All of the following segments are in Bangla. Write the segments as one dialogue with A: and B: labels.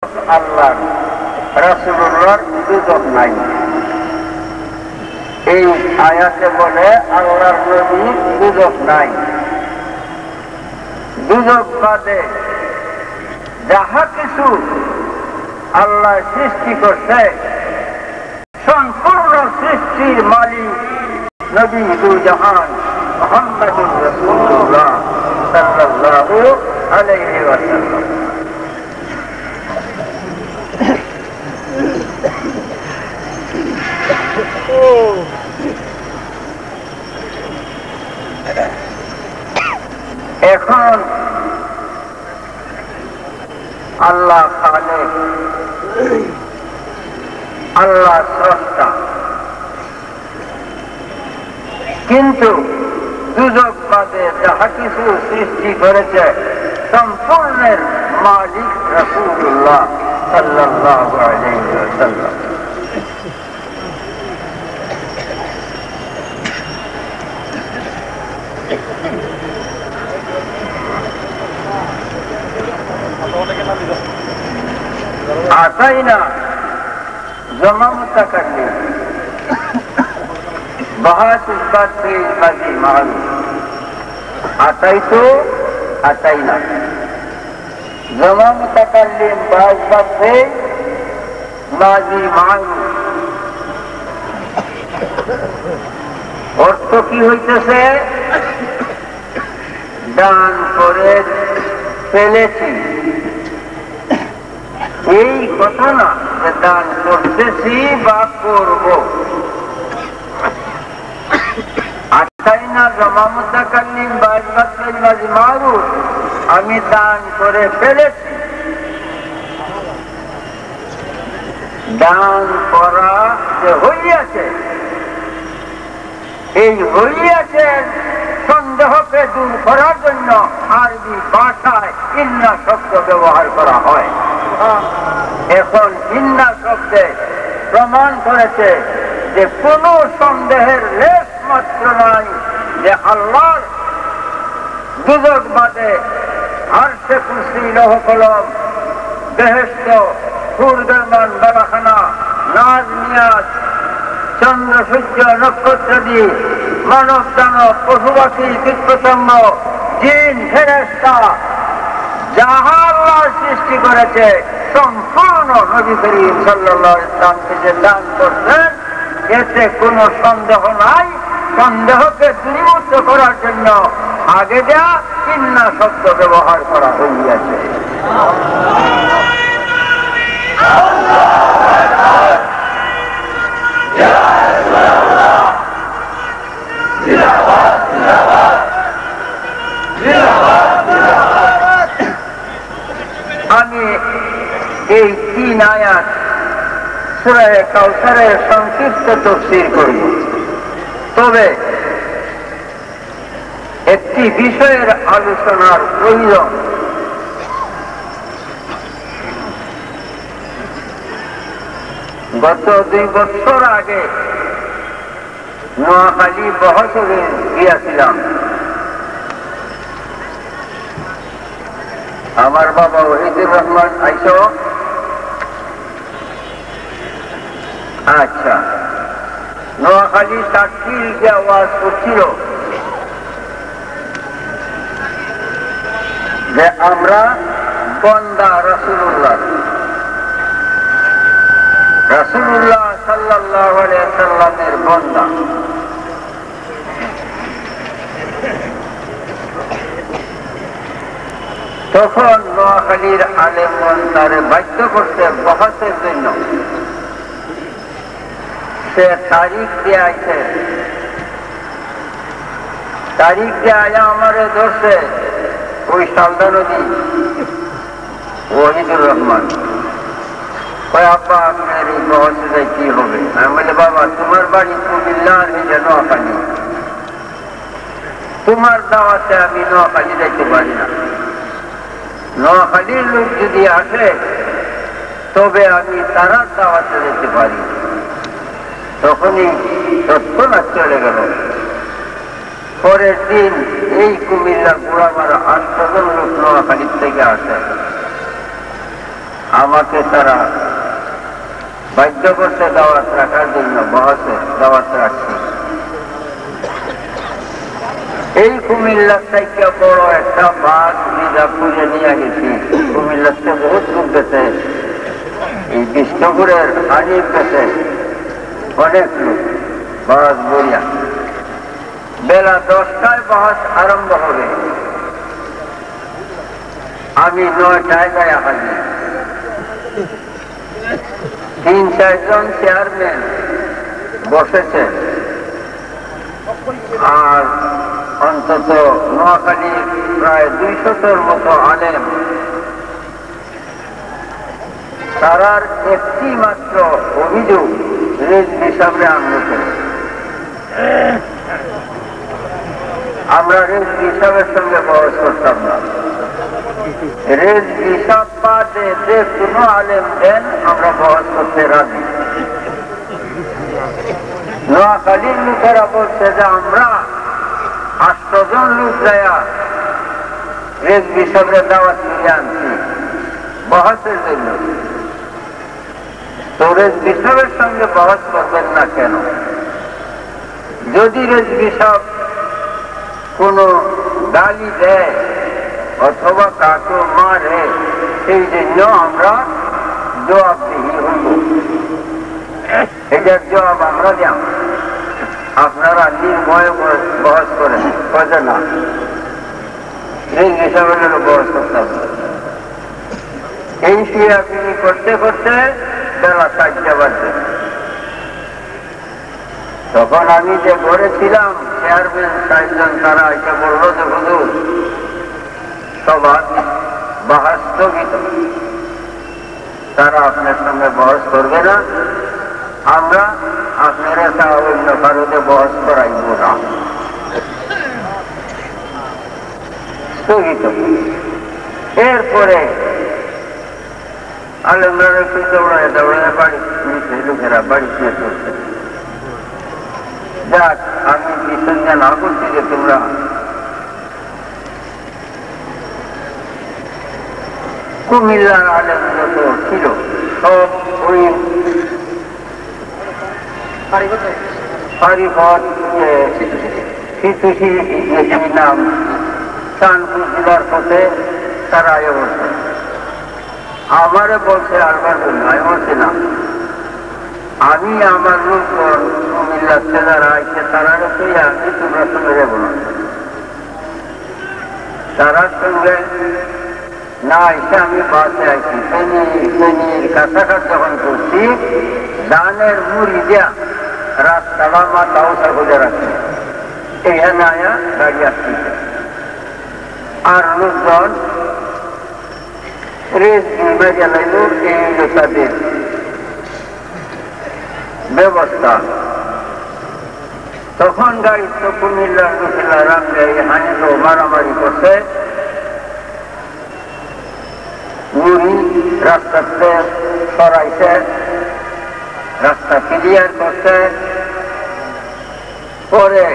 A: আল্লাহ রাসূলুল্লাহর দুজক নাই। এই আয়াতে বলে আল্লাহর নবীর দুজক নাই। দুজক বাদে যাহা কিছু আল্লাহ সৃষ্টি করছে সম্পূর্ণ সৃষ্টির মালিক নবী দুল জাহান মুহাম্মদুর রাসূলুল্লাহ সাল্লাল্লাহু আলাইহি ওয়াসাল্লাম। এখন আল্লাহ খালেক, আল্লাহ স্রষ্টা, কিন্তু দুজক বাদে যাহা কিছু সৃষ্টি করেছে সম্পূর্ণের মালিক রাসূলুল্লাহ সাল্লাল্লাহু আলাইহি ওয়াসাল্লাম। আতাইনা জমা মুতাকাল্লিম বাহাত ইসবাত ফি মাজি মালুম। আতাইতু আতাইনা জমা মুতাকাল্লিম বা ইসবাত ফি মাজি মালুম। অর্থ কি হইতেছে? দান করে ফেলেছি, এই কথা না যে দান করতেছি বা করব। আতাইনা জমা মুতাকাল্লিম বা ইসবাত ফি মাজি মালুম, আমি দান করে ফেলেছি। দান করা যে হইয়াছে, এই হইয়াছে সন্দেহকে দূর করার জন্য আরবি ভাষায় ইন্না শব্দ ব্যবহার করা হয়। এখন ইন্না শব্দে প্রমাণ করেছে যে কোন সন্দেহের লেশ মাত্র নাই যে আল্লাহর দুজক বাদে আরশে কুরসি, লৌহ কলম, বেহেশত, সূর্যমান, বালাখানা, নাজ নিয়াজ, চন্দ্র সূর্য নক্ষত্রাদি, মানব দানব, পশু পাখি, কীটপতঙ্গ, জিন, ফেরেশতা যাহা আল্লাহ সৃষ্টি করেছে সম্পূর্ণ নবী করিম সাল্লাল্লাহু আলাইহি ওয়াসাল্লামকে যে দান করছেন, এতে কোনো সন্দেহ নাই। সন্দেহকে দূরীভূত করার জন্য আগে যা ইন্না শব্দ ব্যবহার করা হইয়াছে। আমি এই 3 আয়াত সূরা কাউসারের সংক্ষিপ্ত তাফসীর করব। তবে একটি বিষয়ের আলোচনার প্রয়োজন। গত 2 বছর আগে নোয়াখালী বহসরে গিয়েছিলাম। আমার বাবা ওহিদুর রহমান আইসো। আচ্ছা, নোয়াখালী সাক্ষীর যে আওয়াজ করছিল যে আমরা বন্দা রাসূলুল্লাহ, রাসূলুল্লাহ সাল্লাল্লাহু আলাইহি ওয়াসাল্লামের বন্দা। তখন নোয়াখালীর আলেমগণ তারে বাধ্য করতে বহসের জন্য। সে তারিখ দিয়ে আইছে, তারিখ দিয়ে আয়া আমারে ধরছে ওই সালদা নদী ওহিদুর রহমান। কয় আব্বা আপনার এই বহসে যাই কি হবে? আমি বলি বাবা তোমার বাড়ি কুমিল্লার নিজে নোয়াখালী, তোমার দাওয়াতে আমি নোয়াখালী যাইতে পারি না। নোয়াখালীর লোক যদি আসে তবে আমি তারা দাওয়াতে যেতে পারি। তখনই তৎক্ষণাৎ চলে গেল। পরের দিন এই কুমিল্লার পোড়ামারা 8 জন লোক নোয়াখালীর থেকে আসে। আমাকে তারা বাধ্য করতে দাওয়াত রাখার জন্য বহসে দাওয়াত রাখছি। এই কুমিল্লার থেকে বড় একটা বাস মির্জাপুরে নিয়ে গেছি। কুমিল্লাতে বহুত লোক গেছে, এই বিষ্ণুপুরের হানিফ গেছে অনেক লোক। বাস বরিয়া বেলা 10টায় বাস আরম্ভ হবে, আমি 9টায় যাই হাজি। 3-4 জন চেয়ারম্যান বসেছে, আর অন্তত নোয়াখালী প্রায় 200-র মতো আলেম। তারার একটি মাত্র অভিযোগ রেজভি সাহেবরে আনতে। আমরা রেজভি সাহেবের সঙ্গে বহস করতাম না। রেজভি সাহেব বাদে যে কোনো আলেম দেন আমরা বহস করতে রাজি। নোয়াখালীর লোকেরা বলছে যে আমরা 800 জন লোক যায়া রেজভি সাহেবের দাওয়াত নিয়ে আনছি বহসের জন্য। তো রেজভি সাহেবের সঙ্গে বহস করবেন না কেন? যদি রেজভি সাহেব কোন গালি দেয় অথবা কাকে মারে, সেই জন্য আমরা জবাবদিহি হইব। এটার জবাব আমরা দিলাম, আপনারা নির্ভয়ে বহস করেন। কবে না রেজভি সাহেবের বহস করতে হবে। এই ফিরাফিরি করতে করতে বেলা 4টা বাজে। তখন আমি যে ঘরে ছিলাম, চেয়ারম্যান 4 জন তারা এসে বললো যে হুজুর সভা বাহাস স্থগিত, তারা আপনার সঙ্গে বহস করবে না, আমরা আপনারা তা অন্য কারণে বহস করাইব না। স্থগিত। এরপরে আলেমরা একটু দৌড়ায় দৌড়ায় বাড়ি লোকেরা বাড়ি ফিরে চলছে। যাক, আমি বিসঙ্গে না করছি যে তোমরা কুমিল্লার আলেম যত ছিল সব ওই পারিপথ সিতুসি নাম চাঁদপুর জেলার পথে তারা বলছে। আমারে বলছে আলবার জন্য, আমি বলছি না, আমি আমার লোকজন কুমিল্লার ছেলেরা আইসে তারা তুই আমি তোমরা সঙ্গে যাব না। তারার সঙ্গে না এসে আমি বাসে আইছি। ফেনীর কাছাকাছি যখন করছি, ধানের মুড়ি দেয়া রাস্তাটা মাথা উঠা করে রাখছি। এখানে আয়া গাড়ি আসছে, আর লোকজন রেজভি বেরিয়ে লাইল। এই তাদের ব্যবস্থা। তখন গাড়ি তো কুমিল্লার লোকেরা রাখলে হানিল মারামারি করছে, মুড়ি রাস্তাতে সরাইছে, রাস্তা ক্লিয়ার করছে। পরে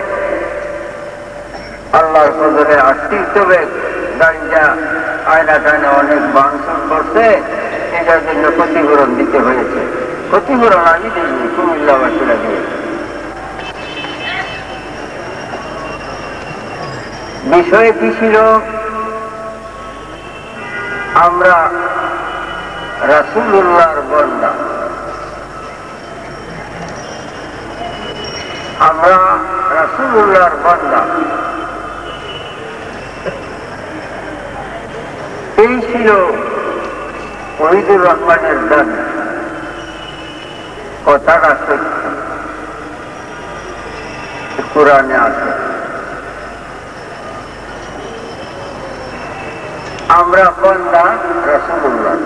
A: আল্লাহর ফজলে আসছিল, তবে গাড়িটা আয়না টায়না অনেক ভাঙচুর করছে, এটার জন্য ক্ষতিপূরণ দিতে হয়েছে। ক্ষতিপূরণ আমি দিইনি, কুমিল্লাবাসীরা দিয়েছে। বিষয় কি ছিল? আমরা রাসূলুল্লাহর বান্দা, আমরা রাসূলুল্লাহর বান্দা। এই ছিল ওহিদুর রহমানের দাবি। কথাটা সত্য, কোরআনে আছে। আমরা বান্দা রাসূলুল্লাহ।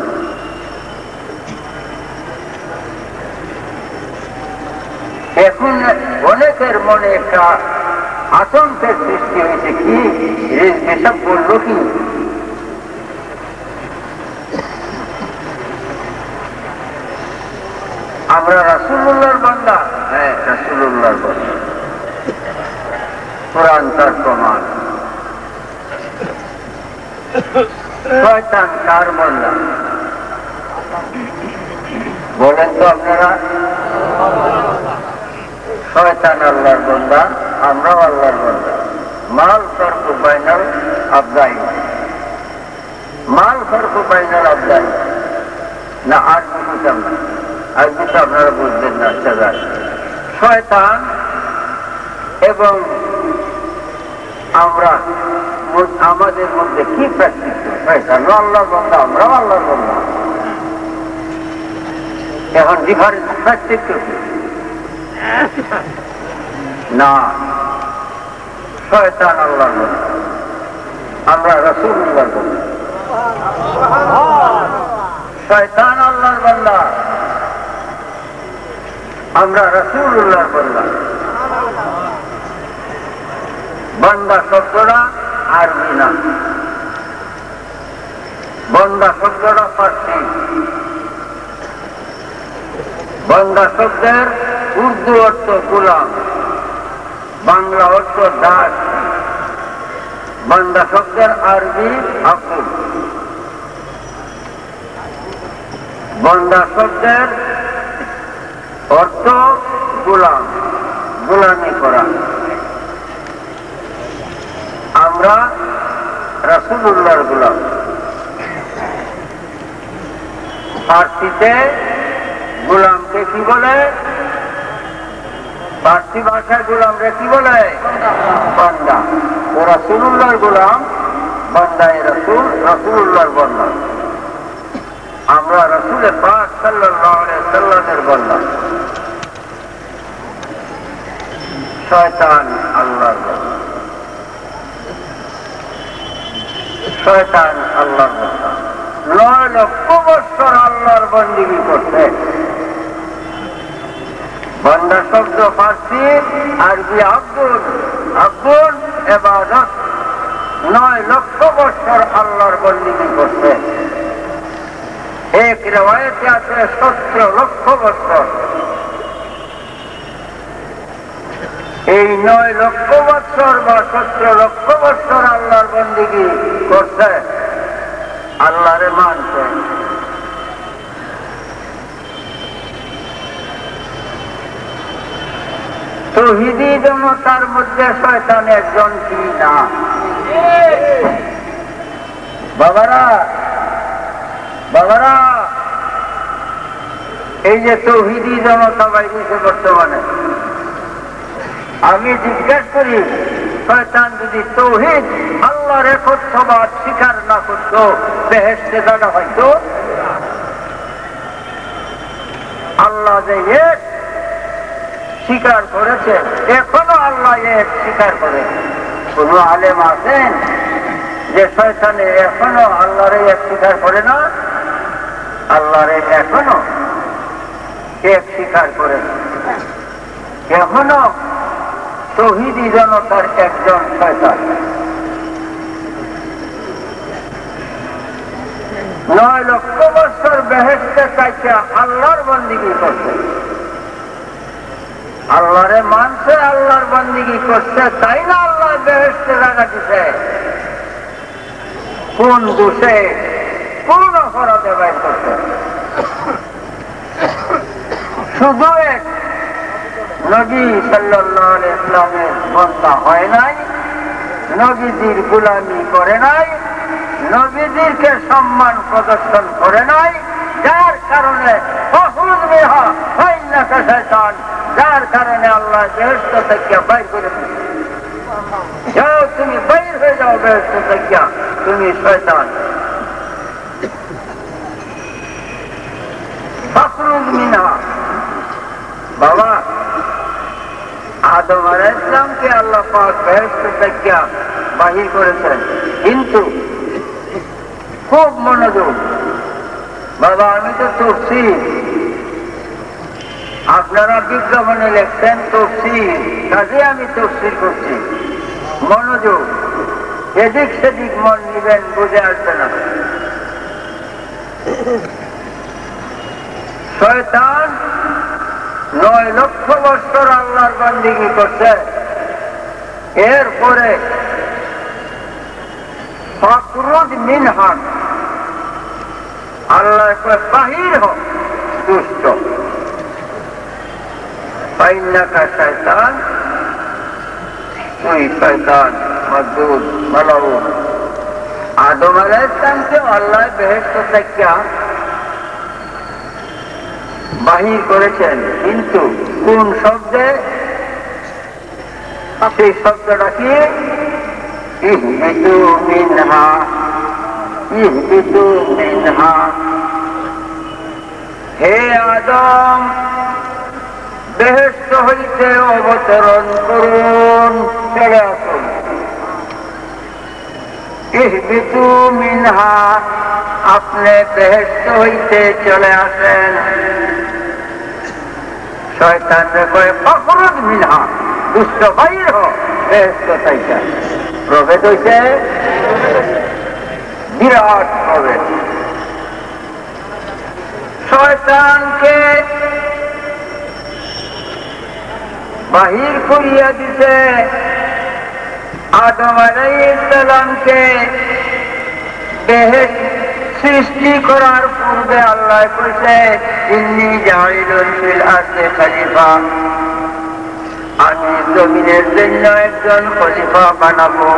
A: এখন অনেকের মনে একটা আতঙ্কের সৃষ্টি হয়েছে। কি এসব বলল কি? আমরা রাসূলুল্লাহর বান্দা। হ্যাঁ, রাসূলুল্লাহর বান্দা। কোরআন তার প্রমাণ। শয়তান কার বান্দা? বলেন তো আপনারা? শয়তান আল্লাহর বান্দা, আমরাও আল্লাহর বান্দা। মাল ফরকু বাইনাল আবদাইন, মাল ফরকু বাইনাল আবদাইন। না আর বুঝতাম না, আর কিন্তু আপনারা বুঝবেন না। শয়তান এবং আমরা আমাদের মধ্যে কি পার্থক্য? শয়তান আল্লাহর বান্দা, আমরাও আল্লাহর বান্দা। এখন ডিফারেন্স পার্থক্য না। শয়তান আল্লাহর বান্দা, আমরা রাসূলুল্লাহর বান্দা। শয়তান আল্লাহর বান্দা, আমরা রাসূলুল্লাহর বান্দা। বান্দা শব্দটা আরবি না, বান্দা শব্দটা ফার্সি। বান্দা শব্দের উর্দু অর্থ গোলাম, বাংলা অর্থ দাস। বান্দা শব্দের আরবি আব্দুল। বান্দা শব্দের অর্থ গোলাম, গোলামি করা। আমরা রাসূলুল্লাহর গোলাম। ফার্সিতে গোলামকে কি বলে? ফার্সি ভাষায় গোলামরে কি বলে? বান্দা। ও রাসূলুল্লাহর গোলাম, বান্দায়ে রাসূল, রাসূলুল্লাহর বান্দা। আমরা রাসূলে পাক সাল্লাল্লাহু আলাইহি ওয়াসাল্লামের বান্দা। শয়তান আল্লাহর বান্দা, শয়তান আল্লাহর বান্দা। 9 লক্ষ বছর আল্লাহর বন্দেগী করছে। বান্দা শব্দ ফার্সি, আরবি আব্দুল, আব্দুল ইবাদত। 9 লক্ষ বছর আল্লাহর বন্দেগী করছে। এক রিওয়ায়াতে আছে 17 লক্ষ বছর। এই 9 লক্ষ বছর বা 17 লক্ষ বছর আল্লাহর বন্দেগী করছে, আল্লাহরে মানছে। তৌহিদি জনতার মধ্যে শয়তান একজন কি না? বাবারা, বাবারা, এই যে তৌহিদি জনতা বাইরেছে বর্তমানে, আমি জিজ্ঞাসা করি, শয়তান যদি তৌহিদ আল্লাহর একত্ববাদ স্বীকার না করত, বেহেশতে জায়গা হয়ত? আল্লাহ যে এক স্বীকার করেছে, এখনো আল্লাহ এক স্বীকার করে। কোন আলেম আছেন যে শয়তানে এখনো আল্লাহরে এক স্বীকার করে না? আল্লাহরে এখনো এক স্বীকার করে। এখনো তৌহিদি জনতার একজন শয়তান। 9 লক্ষ বছর বেহেশতে চাইছে, আল্লাহর বন্দেগী করছে, আল্লাহরে মানছে, আল্লাহর বন্দেগী করছে, তাই না আল্লাহ বেহেশতে জায়গা দিছে? কোন দোষে, কোন অপরাধে বাইর করছে? শুধু এক নবী সাল্লাল্লাহু আলাইহি ওয়াসাল্লামের বান্দা হয় নাই, নবীজির গোলামি করে নাই, নবীজিকে সম্মান প্রদর্শন করে নাই, যার কারণে শয়তান, যার কারণে আল্লাহ বেহেশত থেকে বাইর করে দিয়েছে। যাও, তুমি বাইর হয়ে যাও বেহেশত থেকে, তুমি শয়তান। ফাখরুজ মিনহা। বাবা, আদম আলাইহিস সালামকে আল্লাহ পাক বেহেশত থেকে বাহির করেছেন, কিন্তু খুব মনোযোগ। বাবা, আমি তো তাফসীর, আপনারা বিজ্ঞাপনে লেখছেন তাফসীর, কাজে আমি তাফসীর করছি। মনোযোগ, এদিক সেদিক মন নিবেন, বুঝে আসবে না। শয়তান 9 লক্ষ বছর আল্লাহর বন্দেগী করছে, এরপরে ফাখরুজ মিনহা, আল্লাহ বাহির হোক, দুষ্ট। পাইন্নাকা শয়তান, তুই শয়তান মজদুদ মালাউন। আদম আলাইহিস সালামকে আল্লাহ বেহেশত থেকে বাহির করেছেন, কিন্তু কোন শব্দে? সেই শব্দটা কি? ইহবিতু মিনহা, ইহবিতু মিনহা। হে আদম, বেহেশত হইতে অবতরণ করুন, চলে আসুন। ইহবিতু মিনহা, আপনি বেহেশত হইতে চলে আসেন। শয়তান কয়ে ফখরুজ মিনহা, দুষ্ট বাইর হ বেহেশত থেকে। প্রভেদ হইছে বিরাট প্রভেদ। শয়তানকে বাহির করিয়া দিতে আদম আলাইহিস সালামকে বেহেশত সৃষ্টি করার পূর্বে আল্লাহ কইছে, ইন্নী জাইলুন ফিল আরদি খলিফা, আমি জমিনের জন্য একজন খলিফা বানাবো।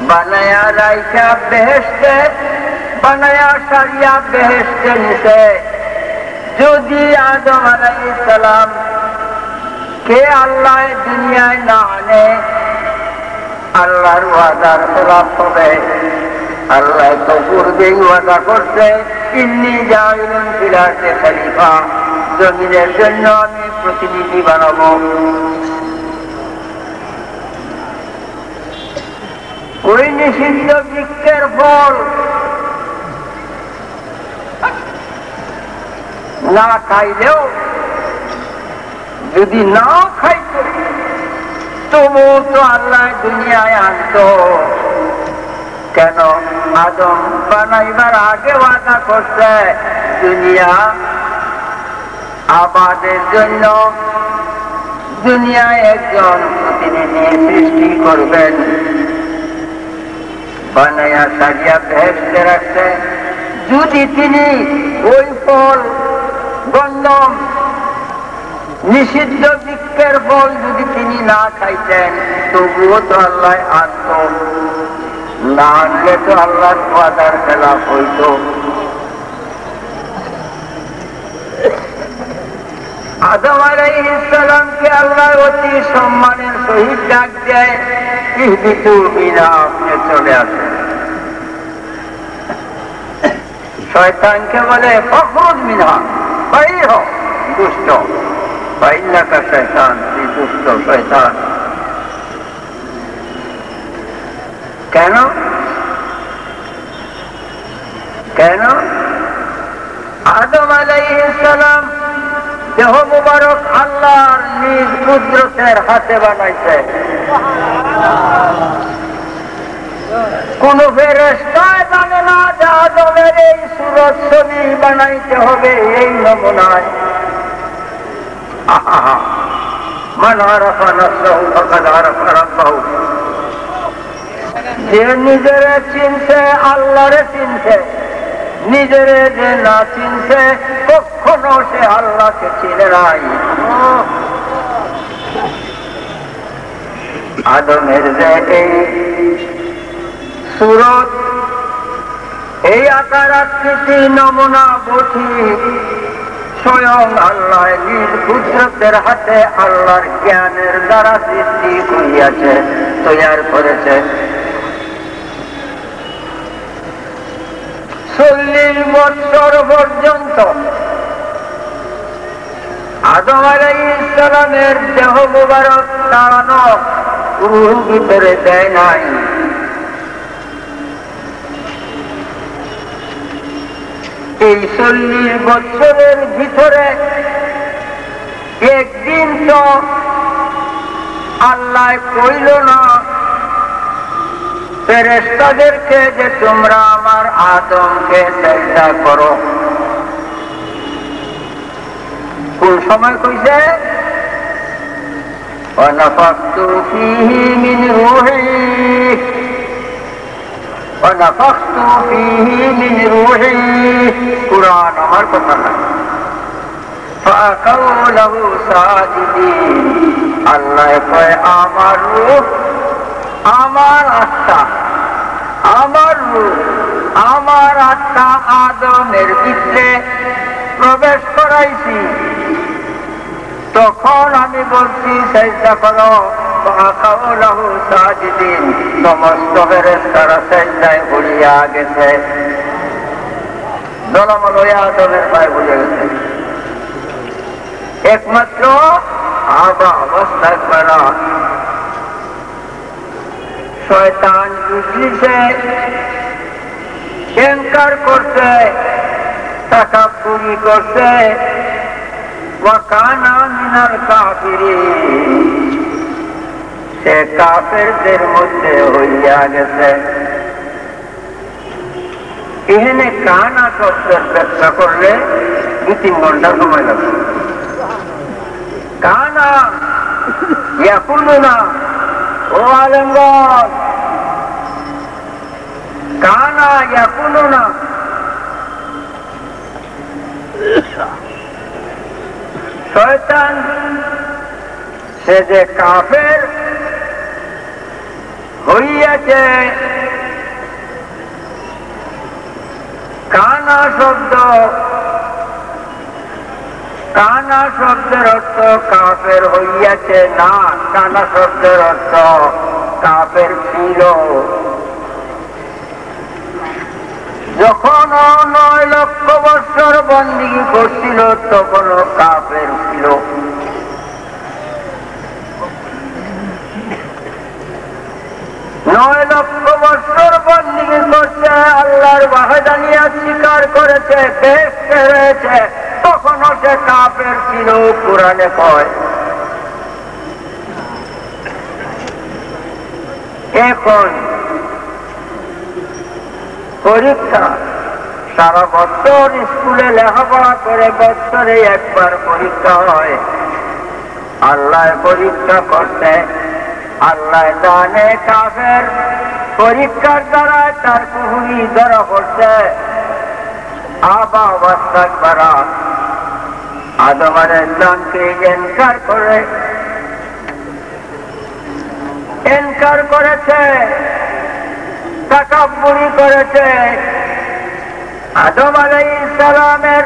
A: বানায়া রাইখা বেহেশতে, বানায়া সারিয়া বেহেশতে নিছে। যদি আদম আলাইহিস সালাম কে আল্লাহ দুনিয়ায় না আনে, আল্লাহর ওয়াদার খেলাফ হবে। আল্লাহ তো পূর্বেই ওয়াদা করছে, ইন্নী জাইলুন ফিল আরদি খলিফা, জমিনের জন্য আমি প্রতিনিধি বানাবো। ওই নিষিদ্ধ বৃক্ষের ফল না খাইলেও, যদি নাও খাইত, তবু তো আল্লাহ দুনিয়ায় আনত। কেন? আদম বানাইবার আগে ওয়াদা করছে, দুনিয়া আবাদের জন্য দুনিয়ায় একজন প্রতিনিধি সৃষ্টি করবেন। বানায়া সাজিয়া বেহেশতে রাখছে। যদি তিনি ওই ফল, গন্ধম নিষিদ্ধ বৃক্ষের ফল যদি তিনি না খাইতেন, তবুও তো আল্লাহ আনত। না আনলে তো আল্লাহর ওয়াদার খেলাফ হইত। আদম আলাইহিস সালামকে আল্লাহ অতি সম্মানের সহিত ডাক দেয়, ইহবিতু মিনহা, আপনি চলে আসেন। শয়তানকে বলে ফখরুজ মিনহা, বাইর হ দুষ্ট। পাইন্নাকা শয়তান, তুই দুষ্ট শয়তান। কেন? কেন? আদম আলাইহিস সালাম দেহ মুবারক আল্লাহর নিজ কুদরতের হাতে বানাইছে। কোন ফেরেশতায় জানে না যে আদমের এই সূরত ছবি বানাইতে হবে এই নমুনায়। মান আরাফা নাফসাহু ফাকাদ আরাফা রাব্বাহু, যে নিজেরে চিনছে আল্লাহরে চিনছে। নিজেরে যে না চিনছে, কখনো সে আল্লাহকে চিনে নাই। আদমের যে এই সূরত, এই আকার আকৃতি নমুনা বঠি, স্বয়ং আল্লাহ নিজ কুদরতের হাতে আল্লাহর জ্ঞানের দ্বারা সৃষ্টি করিয়াছে, তৈরি করেছে। 40 বছর পর্যন্ত আদম আলাইহিস সালামের দেহ মুবারক দাঁড়ানো রূহ ভিতরে দেয় নাই। এই 40 বছরের ভিতরে একদিন তো আল্লাহ কইল না ফেরেশতাদেরকে যে তোমরা আমার আদমকে সেজদা করো। কোন সময় কইছে? ওয়ানাফাখতু ফীহি মিন রূহি, ওয়ানাফাখতু ফীহি মিন রূহি, আমার কথা না। ফাকাউ লাহু সাজিদিন, আল্লাহ কয় আমার রূহ, আমার আত্মা, আমার রূহ, আমার আত্মা আদমের ভিতরে প্রবেশ করাইছি, তখন আমি বলছি সেজদা করো। ফাকাউ লাহু সাজিদিন, সমস্ত ফেরেশতারা সেজদায় পড়িয়া গেছে, দলমল হইয়া আদমের পায়ে পড়ে গেছে। একমাত্র আবা অবস্থায় করা শয়তান ইবলিসে অহংকার করছে, তাকাব্বুরি করছে, ওয়া কানা মিনাল কাফিরিন, সে কাফেরদের মধ্যে হইয়া গেছে। এখানে কানা শব্দের ব্যাখ্যা করলে 2-3 ঘন্টা সময় লাগবে। কানা ইয়াকুলুনা, ও আলেমগণ, কানা ইয়াকুলুনা, শয়তান সে যে কাফের হইয়াছে, কানা শব্দ, কানা শব্দের অর্থ কাফের হইয়াছে না, কানা শব্দের অর্থ কাফের ছিল। যখন 9 লক্ষ বৎসর বন্দিগি করছিল তখনও কাফের ছিল। নয় লক্ষ বৎসর বন্দিগি করছে, আল্লাহর ওয়াহদানিয়াত স্বীকার করেছে, বেহেশতে রয়েছে, তখনও সে কাফের ছিল। কুরআনে কয় এখন পরীক্ষা, সারা বছর স্কুলে লেখাপড়া করে বছরে একবার পরীক্ষা হয়। আল্লাহ পরীক্ষা করতে, আল্লাহ জানে কাফের পরীক্ষার দ্বারা তার কুহুরি ধরা পড়ছে। আবা অবস্থা করা আদম আলাইহিস সালামকে ইনকার করেছে, তাকাব্বুরি করেছে। আদম আলাইহিস সালামের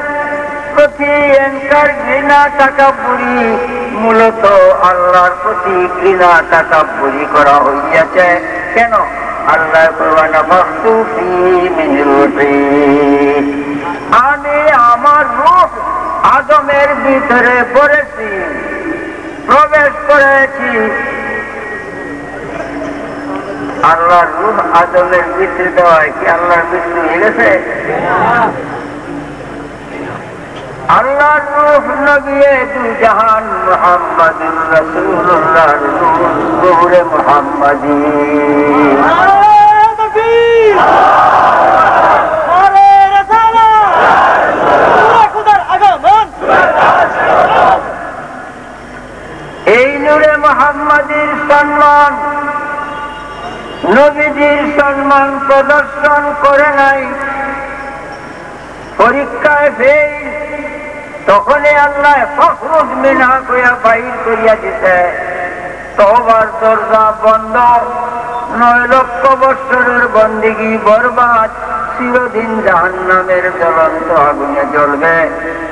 A: প্রতি ইনকার, ঘৃণা, তাকাব্বুরি মূলত আল্লাহর প্রতি ঘৃণা, তাকাব্বুরি করা হইয়াছে। কেন? আল্লাহ নাফাখতু ফীহি মিন রূহি, আমি আমার রূহ আদমের ভিতরে পড়েছি, প্রবেশ করেছি। আল্লাহর রূহ আদমের ভিতরে দেওয়ায় কি আল্লাহর মৃত্যু হয়ে গেছে? আল্লাহর রূহ নবী দু জাহান মুহাম্মদুর রাসূলুল্লাহ নূরে মুহাম্মাদি। এই নূরে মুহাম্মাদির সম্মান নবীজির সম্মান প্রদর্শন করে নাই, পরীক্ষায় ফেল, তখনই আল্লাহ ফখরুজ মিনহা কইয়া বাহির করিয়া দিতে। তওবার দরজা বন্ধ, 9 লক্ষ বৎসরের বন্দিগি বরবাদ, চিরদিন জাহান্নামের জ্বলন্ত আগুনে জ্বলবে।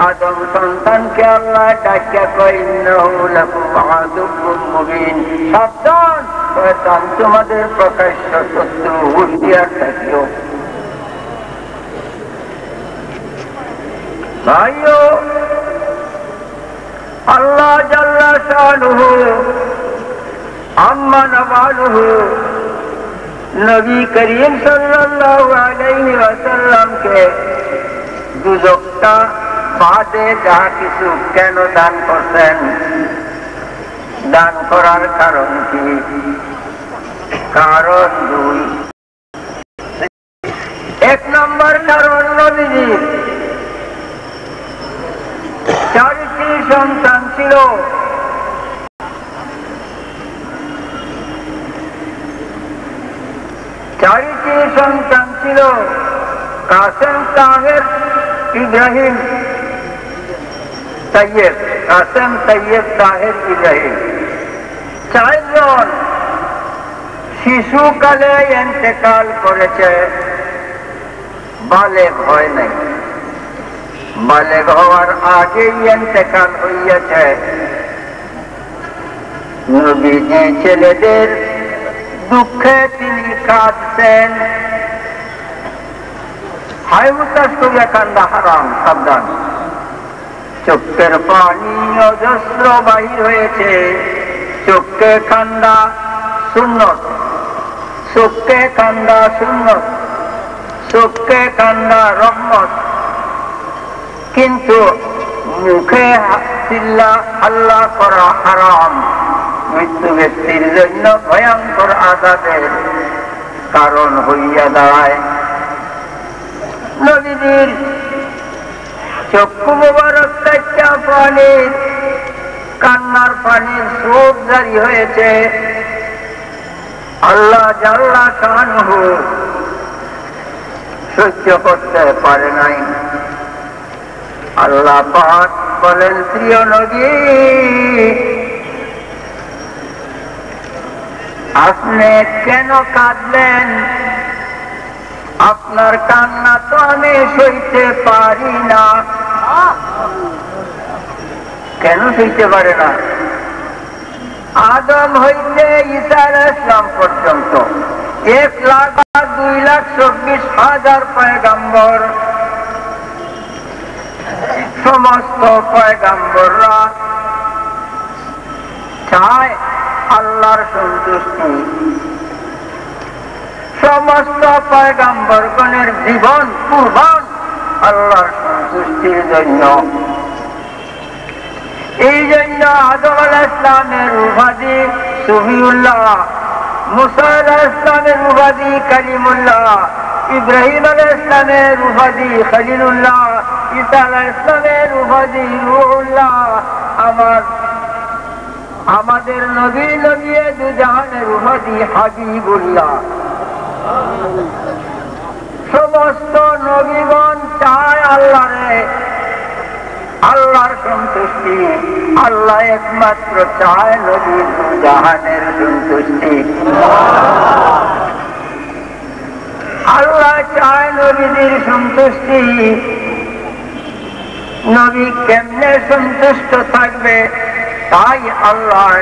A: আদম সন্তানকে আল্লাহ ডাকিয়া কয় ইন্নাহু লাকুম আদুউম মুবিন, সাবধান, শয়তান তোমাদের প্রকাশ্য শত্রু, হুঁশিয়ার থাকিও। ভাইও, আল্লাহ জাল্লা শানুহু আম্মা নওয়ালুহু নবী করিম সাল্লাল্লাহু আলাইহি ওয়াসাল্লামকে দুজকটা বাদে যা কিছু কেন দান করছেন, দান করার কারণ কি? কারণ 2। 1 নম্বর কারণ, নবীজি 4টি সন্তান ছিল। কাসেম, তাহের, ইব্রাহিম তৈয়ব, কাসেম তৈয়ব তাহের ইব্রাহিম, 4 জন শিশুকালে ইন্তেকাল করেছে। বালেগ হয় নাই, বালেগ হওয়ার আগেই ইন্তেকাল হইয়াছে। নবীজি ছেলেদের দুঃখে তিনি কাঁদছেন। হাই মুতাস করিয়া কান্দা হারাম, সাবধান। চোখের পানি অজস্র বাহির হয়েছে। চোখে কান্দা সুন্নত, চোখে কান্দা সুন্নত, চোখে কান্দা রহমত। কিন্তু মুখে চিল্লা আল্লাহ করা হারাম, মৃত্যু ব্যক্তির জন্য ভয়ঙ্কর আযাবের কারণ হইয়া দাঁড়ায়। নবীজির চক্ষু মোবারক থেকে পানির কান্নার পানির স্রোত জারি হয়েছে। আল্লাহ জাল্লা শানহু সহ্য করতে পারে নাই। আল্লাহ পাক বলেন, প্রিয় নবী, আপনি কেন কাঁদলেন? আপনার কান্না তো আমি সইতে পারি না। কেন সইতে পারে না? আদম হইতে ঈসা আলাইহিস সালাম পর্যন্ত 1,02,24,000 পয়গম্বর, সমস্ত পয়গম্বররা চায় আল্লাহর সন্তুষ্টি। সমস্ত পয়গম্বরগণের জীবন কুরবান আল্লাহর সন্তুষ্টির জন্য। এই জন্য আদম আলাইহিস সালামের উপাধি সুফিউল্লাহ, মুসা আলাইহিস সালামের উপাধি কালিমুল্লাহ, ইব্রাহিম আলাইহিস সালামের উপাধি খলিলুল্লাহ, ঈসা আলাইহিস সালামের উপাধি রূহুল্লাহ, আমাদের নবী নবিয়ে দুজাহানের উপাধি হাবিবুল্লাহ। সমস্ত নবীগণ চায় আল্লাহরে, আল্লাহর সন্তুষ্টি। আল্লাহ একমাত্র চায় নবী দুজাহানের সন্তুষ্টি। আল্লাহ চায় নবীদের সন্তুষ্টি। নবী কেমনে সন্তুষ্ট থাকবে? তাই আল্লাহ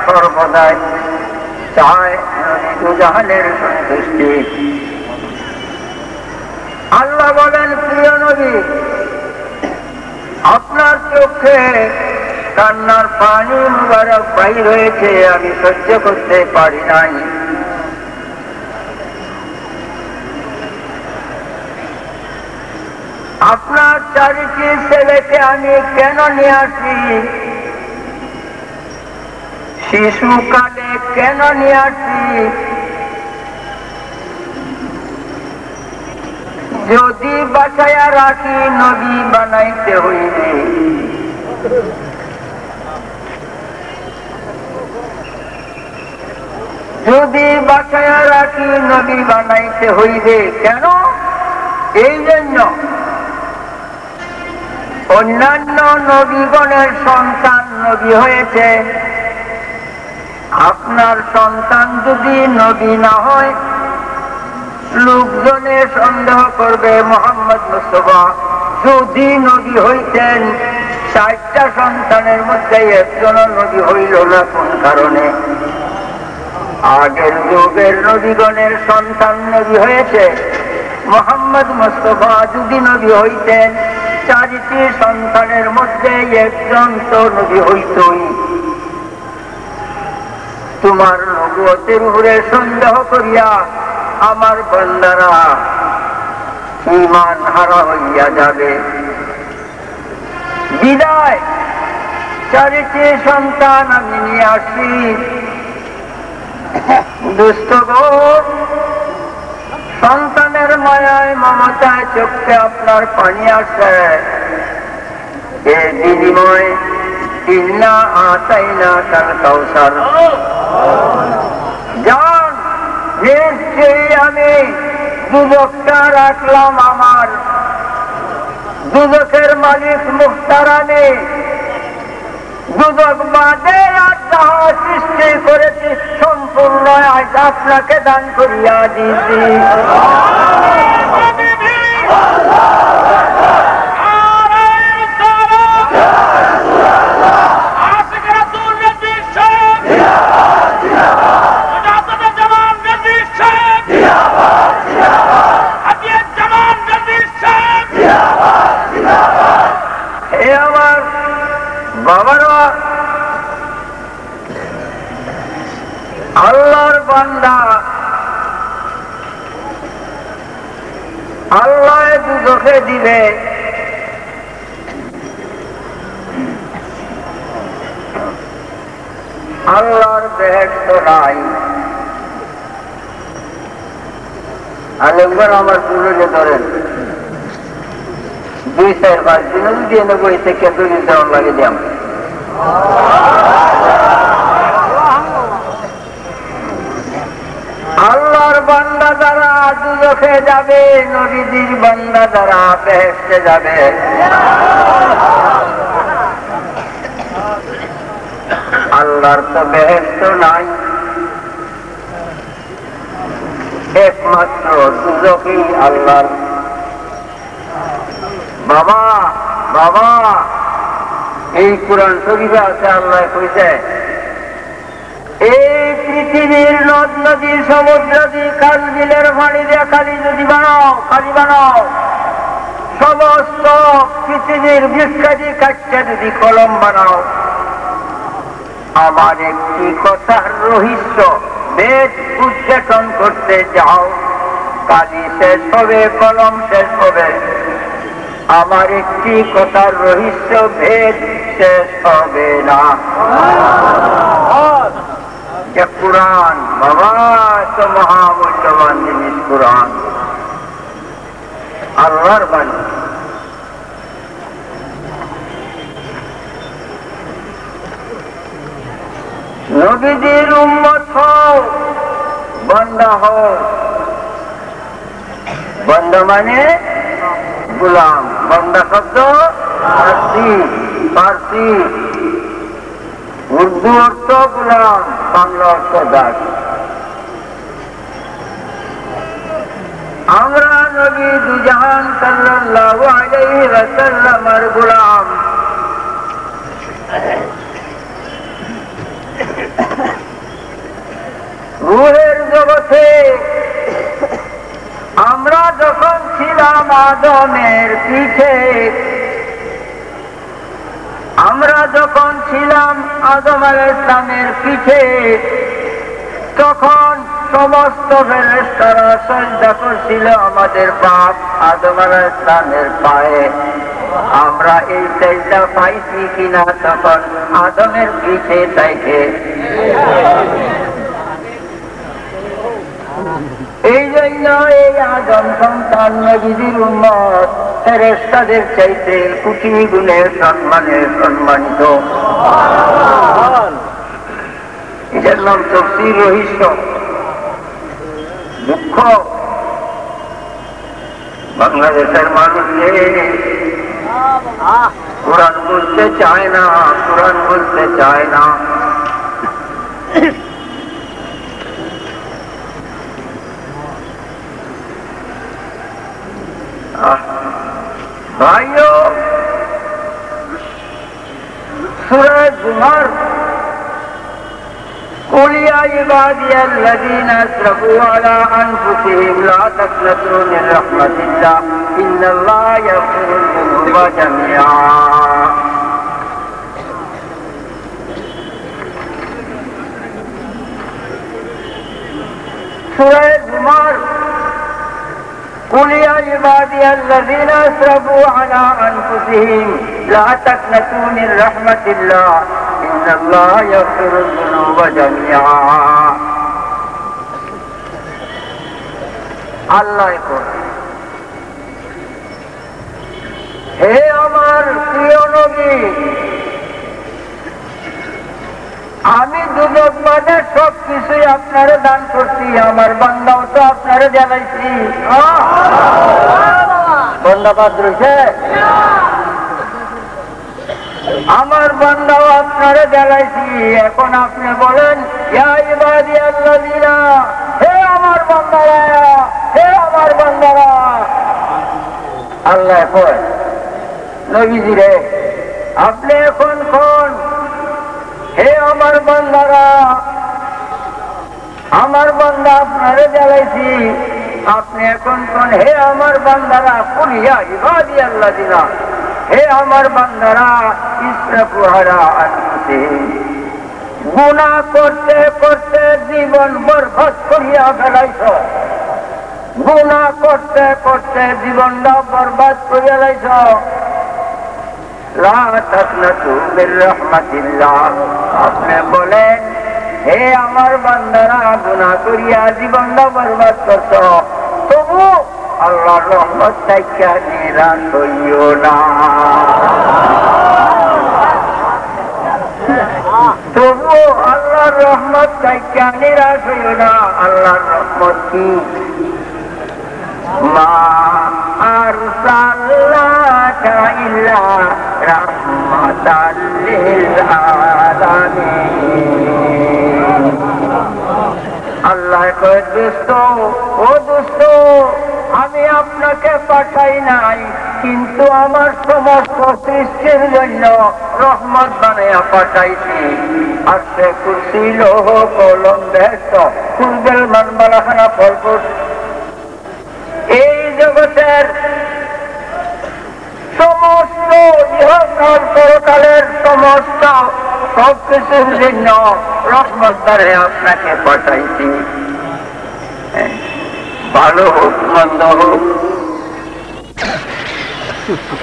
A: সর্বদাই চায় নবী দুজাহানের সন্তুষ্টি। আল্লাহ বলেন, প্রিয় নবী, আপনার চোখে কান্নার পানি মুবারক বাহির হয়েছে, আমি সহ্য করতে পারি নাই। আপনার 4টি ছেলেকে আমি কেন নিয়ে আসি? শিশুকালে কেন নিয়ে আসি? যদি বাঁচাইয়া রাখি নবী বানাইতে হইবে। যদি বাঁচাইয়া রাখি নবী বানাইতে হইবে। কেন? এই জন্য অন্যান্য নবীগণের সন্তান নবী হয়েছে। আপনার সন্তান যদি নবী না হয়, লোকজনে সন্দেহ করবে মুহাম্মদ মুস্তাফা যদি নবী হইতেন 60টা সন্তানের মধ্যে একজন নবী হইল না, কোন কারণে? আগের যুগের নবীগণের সন্তান নবী হয়েছে। মুহাম্মদ মুস্তাফা যদি নবী হইতেন 4টি সন্তানের মধ্যে একজন তো নবী হইতই। তোমার নবুয়তের উপরে সন্দেহ করিয়া আমার বান্দারা ঈমান হারা হইয়া যাবে। বিদায় 4টি সন্তান আমি নিয়ে আসি। দুস্থগণ, সন্তানের মায়ায় মমতায় চোখে আপনার পানি আসে। এর বিনিময় ইন্না আতাইনা কাল কাউসার, জান নিশ্চয়ই আমি যুবকটা রাখলাম আমার দুজকের মালিক মুখতারানি দুজক বাদে আর যাহা সৃষ্টি করেছি সম্পূর্ণ আজ আপনাকে দান করিয়া দিয়েছি। বাবারা আল্লাহর বান্দা আল্লাহ দুজখে দিবে আল্লাহর বেহেশত নাই। আলেমগর আমার পুরুষে ধরেন 2-4-5 দিন যদি এনে বই থেকে দলিল দেওয়ার লাগে দিয়াম আল্লাহর বান্দা যারা দুজখে যাবে নবীজির বান্দা যারা বেহেশতে যাবে। আল্লাহর তো বেহেশত নাই, একমাত্র দুজখই আল্লাহর। বাবা বাবা এই কুরআন শরীফে আছে আল্লাহ কইছে এই পৃথিবীর নদ নদী সমুদ্র দিয়ে খাল বিলের পানি দিয়ে খালি যদি বানাও খালি বানাও সমস্ত পৃথিবীর বৃক্ষাদি কাটতে যদি কলম বানাও আমার একটি কথার রহস্য বেদ উদ্ঘাটন করতে যাও কালি শেষ হবে কলম শেষ হবে আমার একটি কথার রহস্য ভেদ শেষ হবে না। কুরআন বাবা তো মহামূল্যবান জিনিস কুরআন আল্লাহর বাণী। নবীজির উম্মত হও বান্দা হও। বান্দা মানে গুলাম, বান্দা শব্দ ফার্সি, উর্দু অর্থ গুলাম, বাংলা অর্থ দাস। আমরা নবী দুজাহান সাল্লাল্লাহু আলাইহি ওয়াসাল্লামের গুলাম। রূহের জগতে আমরা যখন ছিলাম আদমের পিঠে, আমরা যখন ছিলাম আদম আলাইহিস সালামের পিঠে তখন সমস্ত ফেরেশতারা সিজদা করছিল আমাদের বাপ আদম আলাইহিস সালামের পায়ে। আমরা এই সিজদা পাইছি কিনা তখন আদমের পিঠে থেকে। এই জন্য এই আদম সন্তান নবীজির উম্মত ফেরেশতাদের চাইতে কোটি গুণে সম্মানে সম্মানিত। এটার নাম তাফসীর রহস্য। দুঃখ বাংলাদেশের মানুষকে কোরআন বলতে চায় না, কোরআন বলতে চায় না। ভাইও সূরা জুমার قل يا عبادي الذين اسرفوا على انفسهم لا تقنطوا من رحمة الله ان الله يغفر الذنوب جميعا। সূরা জুমার قل يا عبادي الذين اسرفوا على انفسهم لا تقنطوا من رحمة الله ان الله يغفر الذنوب جميعا। আল্লাহ হে আমার প্রিয় নবী, আমি দুজক বাদে সব কিছুই আপনারে দান করছি, আমার বান্দাও তো আপনারে জানাইছি। বান্দা বাদ রয়েছে আমার বান্দাও আপনারে জ্বালাইছি, এখন আপনি বলেন ইয়া ইবাদিয়াল্লাযিনা, হে আমার বান্দারা, হে আমার বান্দারা। আল্লাহ কয় নবীজি রে আপনি এখন কোন, হে আমার বান্দারা, আমার বান্দা আপনারে জ্বালাইছি, আপনি এখন কোন, হে আমার বান্দারা, কুল ইয়া ইবাদিয়াল্লাযিনা, হে আমার বান্দারা, ইসরাফু আলা আনফুসিহিম, গুনাহ করতে করতে জীবন বরবাদ করিয়া ফেলাইছ, গুনাহ করতে করতে জীবনটা বরবাদ করিয়া লাইছ। লা তাকনাতু মির রাহমাতিল্লাহ, আপনি বলেন হে আমার বান্দারা গুনাহ করিয়া জীবনটা বরবাদ করছ, তবু আল্লাহর রহমত থেকে নিরাশ হইও না, তবু আল্লাহর রহমত থেকে নিরাশ হইও না। আল্লাহর রহমত কি? মা আরসালনাকা ইল্লা রাহমাতাল লিল আলামিন। আল্লাহ কয় দোস্ত, ও দোস্ত, আমি আপনাকে পাঠাই নাই, কিন্তু আমার সমস্ত সৃষ্টির জন্য রহমত বানাইয়া পাঠাইছি। আর সে কুরসি লৌহ কলম বেহেশত কুলবেল মানবালাখানা ফলপুর, এই জগতের সমস্ত ইহকাল পরকালের সমস্ত সবকিছুর জন্য রহমত দ্বারে আপনাকে পাঠাইছি। ভালো হোক মন্দ হোক,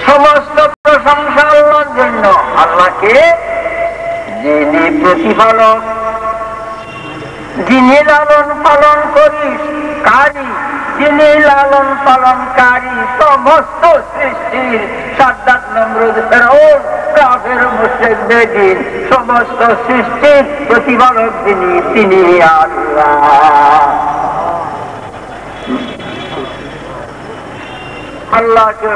A: সমস্ত প্রশংসা আল্লাহর জন্য। আল্লাহকে যিনি প্রতিপালক, যিনি লালন পালন করিস কারি, যিনি লালন পালনকারী সমস্ত সৃষ্টির, সাদ্দাত নমরুদ ফেরাউন কাফের মুশরিক বেদিন সমস্ত সৃষ্টির প্রতিপালক যিনি, তিনি আল্লাহ। আল্লাহকে